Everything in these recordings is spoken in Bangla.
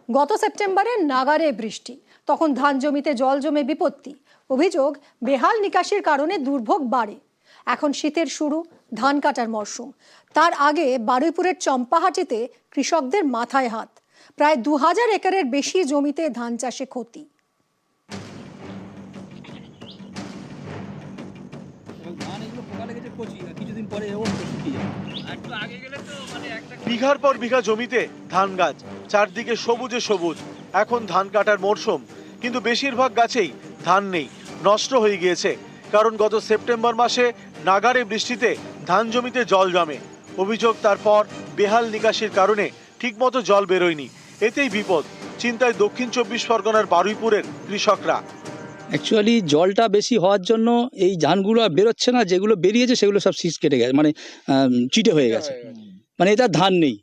গত সেপ্টেম্বরে নাগারে বৃষ্টি, তখন ধান জমিতে জল জমে বিপত্তি। অভিযোগ, বেহাল নিকাশির কারণে দুর্ভোগ বাড়ে। এখন শীতের শুরু, ধান কাটার মরশুম। তার আগে বারুইপুরের চম্পাহাটিতে কৃষকদের মাথায় হাত। প্রায় 2000 একরের বেশি জমিতে ধান চাষে ক্ষতি। বিঘার পর বিঘা জমিতে ধান গাছ, চারদিকে সবুজে সবুজ। এখন ধান কাটার মরশুম, কিন্তু বেশিরভাগ গাছেই ধান নেই, নষ্ট হয়ে গিয়েছে। কারণ গত সেপ্টেম্বর মাসে নাগারে বৃষ্টিতে ধান জমিতে জল জমে। অভিযোগ, তারপর বেহাল নিকাশির কারণে ঠিকমতো জল বেরোয়নি। এতেই বিপদ, চিন্তায় দক্ষিণ 24 পরগনার বারুইপুরের কৃষকরা। অ্যাকচুয়ালি জলটা বেশি হওয়ার জন্য এই ধানগুলো বেরোচ্ছে না, যেগুলো বেরিয়েছে সেগুলো সব শীষ কেটে গেছে, মানে চিটে হয়ে গেছে। মানে এটা ধান নেই,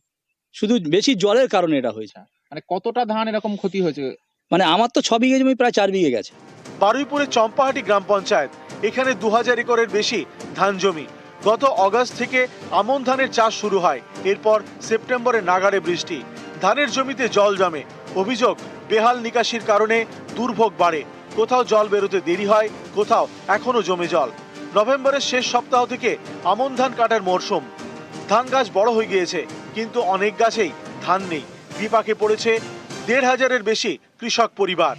শুধু বেশি জলের কারণে এটা হয়েছে। মানে কতটা ধান এরকম ক্ষতি হয়েছে? মানে আমার তো 6 বিঘে জমি প্রায় 4 বিঘে গেছে। বারুইপুরের চম্পাহাটি গ্রাম পঞ্চায়েত, এখানে 2000 একরের বেশি ধান জমি। গত অগাস্ট থেকে আমন ধানের চাষ শুরু হয়। এরপর সেপ্টেম্বরে নাগারে বৃষ্টি, ধানের জমিতে জল জমে। অভিযোগ, বেহাল নিকাশির কারণে দুর্ভোগ বাড়ে। কোথাও জল বেরোতে দেরি হয়, কোথাও এখনো জমে জল। নভেম্বরের শেষ সপ্তাহ থেকে আমন ধান কাটার মরশুম। ধান গাছ বড় হয়ে গিয়েছে, কিন্তু অনেক গাছেই ধান নেই। বিপাকে পড়েছে 1500-এর বেশি কৃষক পরিবার।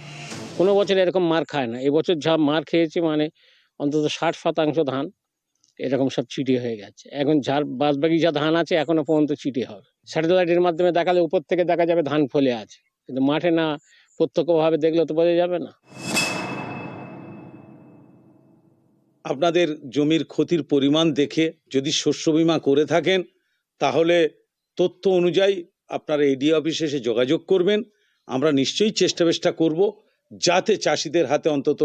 কোনো বছর এরকম মার খায় না, এবছর যা মার খেয়েছে, মানে অন্তত 60% ধান এরকম সব চিটে হয়ে গেছে। এখন যার বাদবাকি যা ধান আছে এখনো পর্যন্ত চিটে হবে। স্যাটেলাইটের মাধ্যমে দেখালে উপর থেকে দেখা যাবে ধান ফলে আছে, কিন্তু মাঠে না প্রত্যক্ষভাবে দেখলে তো বোঝা যাবে না। আপনাদের জমির ক্ষতির পরিমাণ দেখে যদি শস্য বীমা করে থাকেন, তাহলে তথ্য অনুযায়ী আপনারা এডি অফিসে এসে যোগাযোগ করবেন। আমরা নিশ্চয়ই চেষ্টা করব যাতে চাষিদের হাতে অন্তত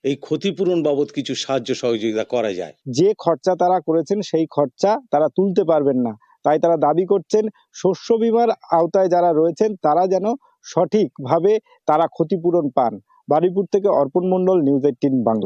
এই ক্ষতিপূরণ বাবদ কিছু সাহায্য সহযোগিতা করা যায়। যে খরচা তারা করেছেন সেই খরচা তারা তুলতে পারবেন না, তাই তারা দাবি করছেন শস্য বীমার আওতায় যারা রয়েছেন তারা যেন সঠিকভাবে তারা ক্ষতিপূরণ পান। বারুইপুর থেকে অর্পণ মণ্ডল, নিউজ 18 বাংলা।